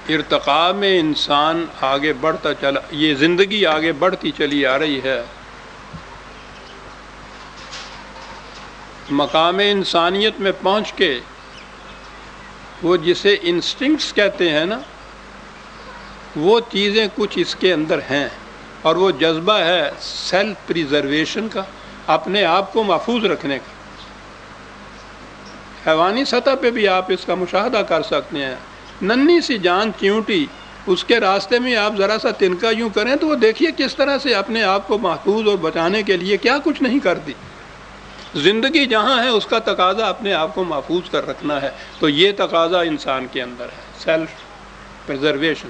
ارتقاء میں انسان آگے بڑھتا چلا، یہ زندگی آگے بڑھتی چلی آ رہی ہے، مقام انسانیت میں پہنچ کے وہ جسے انسٹنکٹس کہتے ہیں نا، وہ چیزیں کچھ اس کے اندر ہیں، اور وہ جذبہ ہے سیلف پریزرویشن کا، اپنے آپ کو محفوظ رکھنے کا۔ حیوانی سطح پہ بھی آپ اس کا مشاہدہ کر سکتے ہیں، ننھی سی جان چیونٹی، اس کے راستے میں آپ ذرا سا تنکا یوں کریں تو وہ دیکھیے کس طرح سے اپنے آپ کو محفوظ اور بچانے کے لیے کیا کچھ نہیں کرتی۔ زندگی جہاں ہے اس کا تقاضا اپنے آپ کو محفوظ کر رکھنا ہے، تو یہ تقاضا انسان کے اندر ہے، سیلف پریزرویشن۔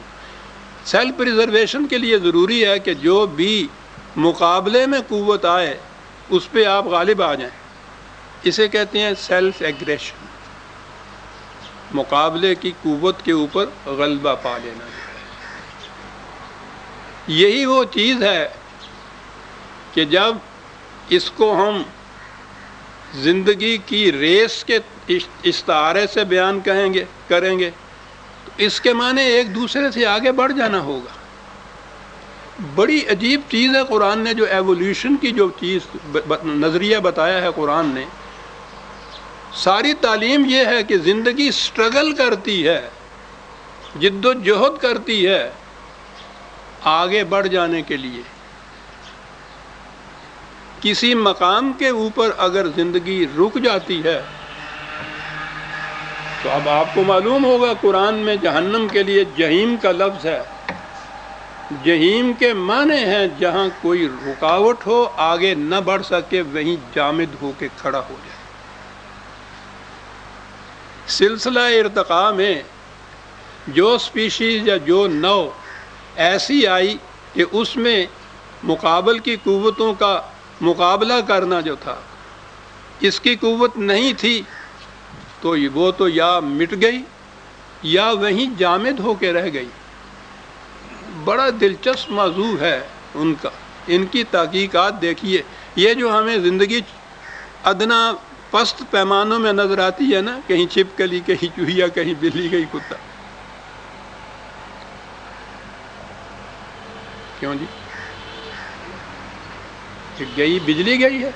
سیلف پریزرویشن کے لیے ضروری ہے کہ جو بھی مقابلے میں قوت آئے اس پہ آپ غالب آ جائیں، اسے کہتے ہیں سیلف ایگریشن، مقابلے کی قوت کے اوپر غلبہ پا لینا۔ یہی وہ چیز ہے کہ جب اس کو ہم زندگی کی ریس کے استعارے سے بیان کریں گے تو اس کے معنی ایک دوسرے سے آگے بڑھ جانا ہوگا۔ بڑی عجیب چیز ہے قرآن نے جو ایولیوشن کی جو چیز نظریہ بتایا ہے قرآن نے، ساری تعلیم یہ ہے کہ زندگی سٹرگل کرتی ہے، جد و جہد کرتی ہے آگے بڑھ جانے کے لیے۔ کسی مقام کے اوپر اگر زندگی رک جاتی ہے تو اب آپ کو معلوم ہوگا قرآن میں جہنم کے لیے جہیم کا لفظ ہے۔ جہیم کے معنی ہیں جہاں کوئی رکاوٹ ہو، آگے نہ بڑھ سکے، وہیں جامد ہو کے کھڑا ہو جائے۔ سلسلہ ارتقاء میں جو سپیشیز یا جو نو ایسی آئی کہ اس میں مقابل کی قوتوں کا مقابلہ کرنا جو تھا، اس کی قوت نہیں تھی، تو وہ تو یا مٹ گئی یا وہیں جامد ہو کے رہ گئی۔ بڑا دلچسپ موضوع ہے ان کا، ان کی تحقیقات دیکھیے۔ یہ جو ہمیں زندگی ادنا پست پیمانوں میں نظر آتی ہے نا، کہیں چھپکلی، کہیں چوہیا، کہیں بلی، کہیں کتا، کیوں جی؟ گئی بجلی گئی ہے؟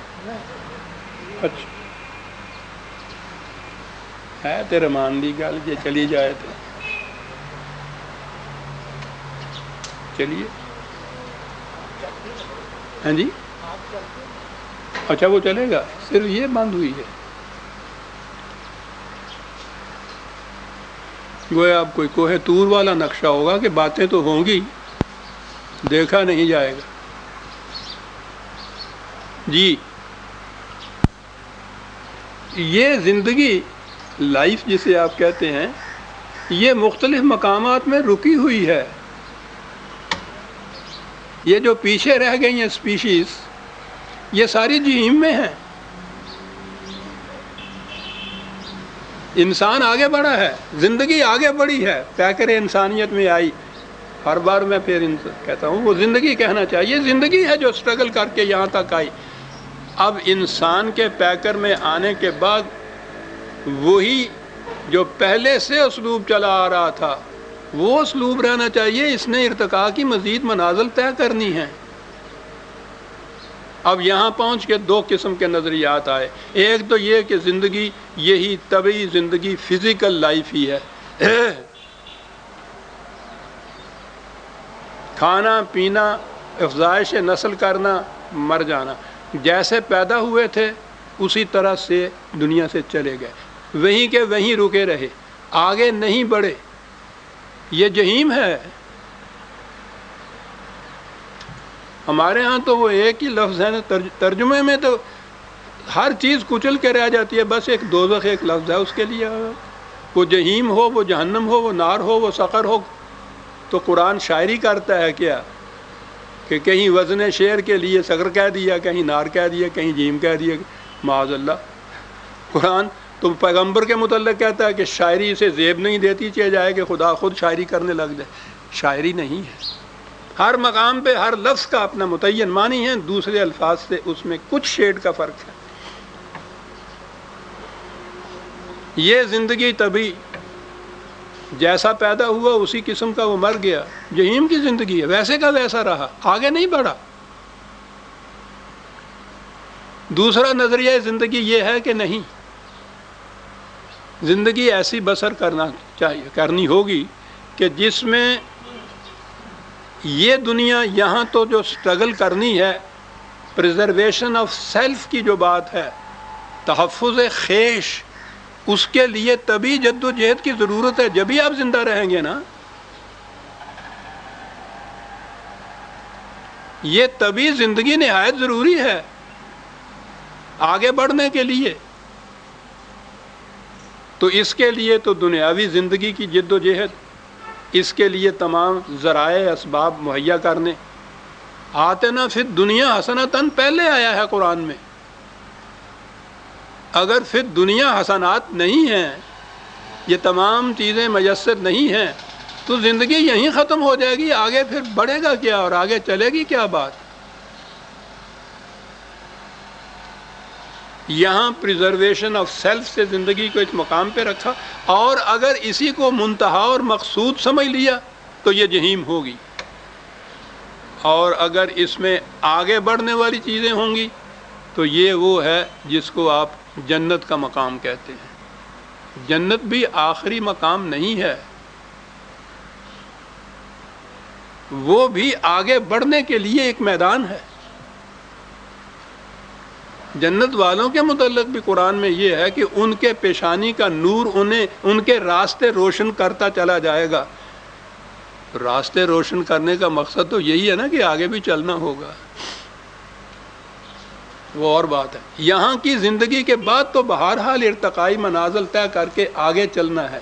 اچھا ہے تیرے مان لی گل جی چلی جائے تو چلیے۔ ہاں جی، اچھا وہ چلے گا، صرف یہ بند ہوئی ہے، گویا اب کوئی کوہ طور والا نقشہ ہوگا کہ باتیں تو ہوں گی، دیکھا نہیں جائے گا۔ جی، یہ زندگی لائف جسے آپ کہتے ہیں، یہ مختلف مقامات میں رکی ہوئی ہے۔ یہ جو پیچھے رہ گئی ہیں سپیشیز، یہ ساری جہنم میں ہیں۔ انسان آگے بڑھا ہے، زندگی آگے بڑھی ہے، پیکر انسانیت میں آئی۔ ہر بار میں پھر کہتا ہوں وہ زندگی کہنا چاہیے، زندگی ہے جو سٹرگل کر کے یہاں تک آئی۔ اب انسان کے پیکر میں آنے کے بعد وہی جو پہلے سے اسلوب چلا آ رہا تھا وہ اسلوب رہنا چاہیے۔ اس نے ارتقاء کی مزید منازل طے کرنی ہیں۔ اب یہاں پہنچ کے دو قسم کے نظریات آئے۔ ایک تو یہ کہ زندگی یہی طبعی زندگی فزیکل لائف ہی ہے، کھانا پینا، افزائش نسل کرنا، مر جانا، جیسے پیدا ہوئے تھے اسی طرح سے دنیا سے چلے گئے، وہیں کے وہیں رکے رہے، آگے نہیں بڑھے۔ یہ جہنم ہے۔ ہمارے ہاں تو وہ ایک ہی لفظ ہے نا، ترجمے میں تو ہر چیز کچل کے رہ جاتی ہے، بس ایک دوزخ ایک لفظ ہے اس کے لیے۔ وہ جہنم ہو، وہ جہنم ہو، وہ نار ہو، وہ سقر ہو، تو قرآن شاعری کرتا ہے کیا کہ کہیں وزن شعر کے لیے سقر کہہ دیا، کہیں نار کہہ دیا، کہیں جہنم کہہ دیا، معاذ اللہ۔ قرآن تو پیغمبر کے متعلق کہتا ہے کہ شاعری اسے زیب نہیں دیتی، چاہے جائے کہ خدا خود شاعری کرنے لگ جائے۔ شاعری نہیں ہے، ہر مقام پہ ہر لفظ کا اپنا متعین معنی ہے، دوسرے الفاظ سے اس میں کچھ شیڈ کا فرق ہے۔ یہ زندگی طبعی جیسا پیدا ہوا اسی قسم کا وہ مر گیا، جہیم کی زندگی ہے، ویسے کا ویسا رہا، آگے نہیں بڑھا۔ دوسرا نظریہ زندگی یہ ہے کہ نہیں، زندگی ایسی بسر کرنی ہوگی کہ جس میں یہ دنیا یہاں تو جو سٹرگل کرنی ہے، پریزرویشن آف سیلف کی جو بات ہے، تحفظ خیش، اس کے لیے طبی جد و جہد کی ضرورت ہے، جبھی آپ زندہ رہیں گے نا۔ یہ طبی زندگی نہایت ضروری ہے آگے بڑھنے کے لیے۔ تو اس کے لیے تو دنیاوی زندگی کی جد و جہد، اس کے لیے تمام ذرائع اسباب مہیا کرنے۔ آتنا فی الدنیا حسنۃ پہلے آیا ہے قرآن میں۔ اگر فی الدنیا حسنات نہیں ہیں، یہ تمام چیزیں میسر نہیں ہیں، تو زندگی یہیں ختم ہو جائے گی، آگے پھر بڑھے گا کیا اور آگے چلے گی کیا بات؟ یہاں پریزرویشن آف سیلف سے زندگی کو ایک مقام پہ رکھا، اور اگر اسی کو منتہا اور مقصود سمجھ لیا تو یہ جہیم ہوگی، اور اگر اس میں آگے بڑھنے والی چیزیں ہوں گی تو یہ وہ ہے جس کو آپ جنت کا مقام کہتے ہیں۔ جنت بھی آخری مقام نہیں ہے، وہ بھی آگے بڑھنے کے لیے ایک میدان ہے۔ جنت والوں کے متعلق بھی قرآن میں یہ ہے کہ ان کے پیشانی کا نور انہیں ان کے راستے روشن کرتا چلا جائے گا۔ راستے روشن کرنے کا مقصد تو یہی ہے نا کہ آگے بھی چلنا ہوگا، وہ اور بات ہے۔ یہاں کی زندگی کے بعد تو بہرحال ارتقائی منازل طے کر کے آگے چلنا ہے،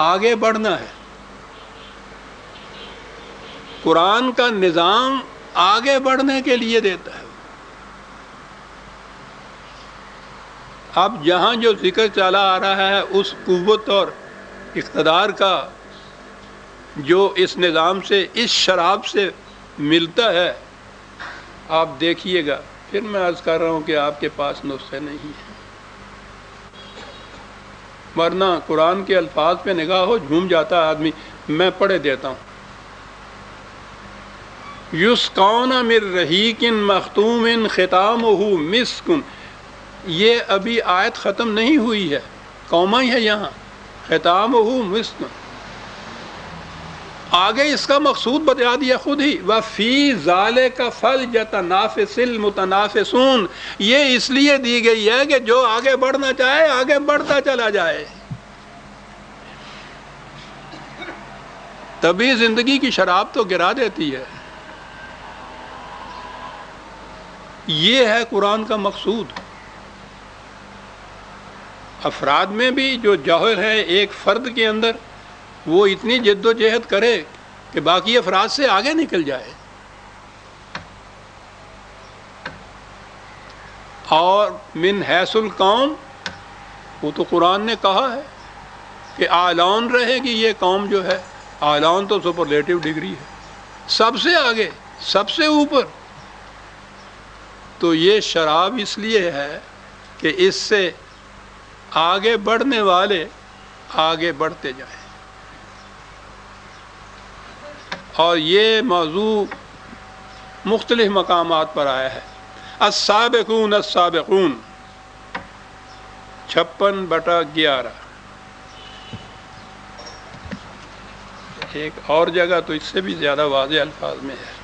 آگے بڑھنا ہے۔ قرآن کا نظام آگے بڑھنے کے لیے دیتا ہے۔ اب جہاں جو ذکر چلا آ رہا ہے اس قوت اور اقتدار کا جو اس نظام سے، اس شراب سے ملتا ہے، آپ دیکھیے گا۔ پھر میں عرض کر رہا ہوں کہ آپ کے پاس نسخے نہیں ہیں، ورنہ قرآن کے الفاظ پہ نگاہ ہو جھوم جاتا ہے آدمی۔ میں پڑھے دیتا ہوں، یسقون من رحیق مختوم ختامہ مسک، یہ ابھی آیت ختم نہیں ہوئی ہے، قوما ہی ہے یہاں، ختامہ مسک، آگے اس کا مقصود بتا دیا خود ہی، وَفِي ذَلِكَ فَلْيَتَنَافَسِ الْمُتَنَافِسُونَ، یہ اس لیے دی گئی ہے کہ جو آگے بڑھنا چاہے آگے بڑھتا چلا جائے۔ تبھی زندگی کی شراب تو گرا دیتی ہے۔ یہ ہے قرآن کا مقصود۔ افراد میں بھی جو جوہر ہے ایک فرد کے اندر، وہ اتنی جد و جہد کرے کہ باقی افراد سے آگے نکل جائے۔ اور من حیث القوم، وہ تو قرآن نے کہا ہے کہ اعلان رہے گی یہ قوم جو ہے، اعلان تو سپرلیٹو ڈگری ہے، سب سے آگے، سب سے اوپر۔ تو یہ شراب اس لیے ہے کہ اس سے آگے بڑھنے والے آگے بڑھتے جائیں۔ اور یہ موضوع مختلف مقامات پر آیا ہے۔ السابقون السابقون 56/11۔ ایک اور جگہ تو اس سے بھی زیادہ واضح الفاظ میں ہے،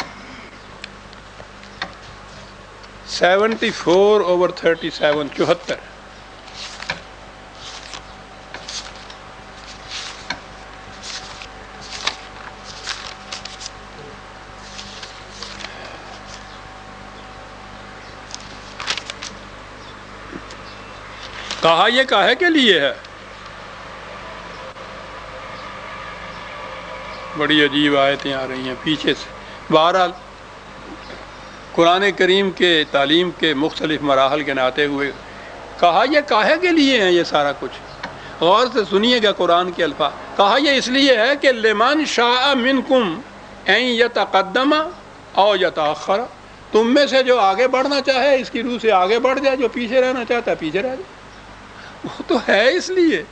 74/37، 74۔ کہا یہ کاہے کے لیے ہے؟ بڑی عجیب آیتیں آ رہی ہیں پیچھے سے۔ بہرحال قرآن کریم کے تعلیم کے مختلف مراحل کے ناتے ہوئے کہا یہ کاہے کے لیے ہیں یہ سارا کچھ؟ غور سے سنیے گا قرآن کے الفاظ۔ کہا یہ اس لیے ہے کہ لمن شاء منکم ان یتقدم او یتأخر، تم میں سے جو آگے بڑھنا چاہے اس کی روح سے آگے بڑھ جائے، جو پیچھے رہنا چاہتا ہے پیچھے رہ جائے۔ وہ تو ہے اس لیے۔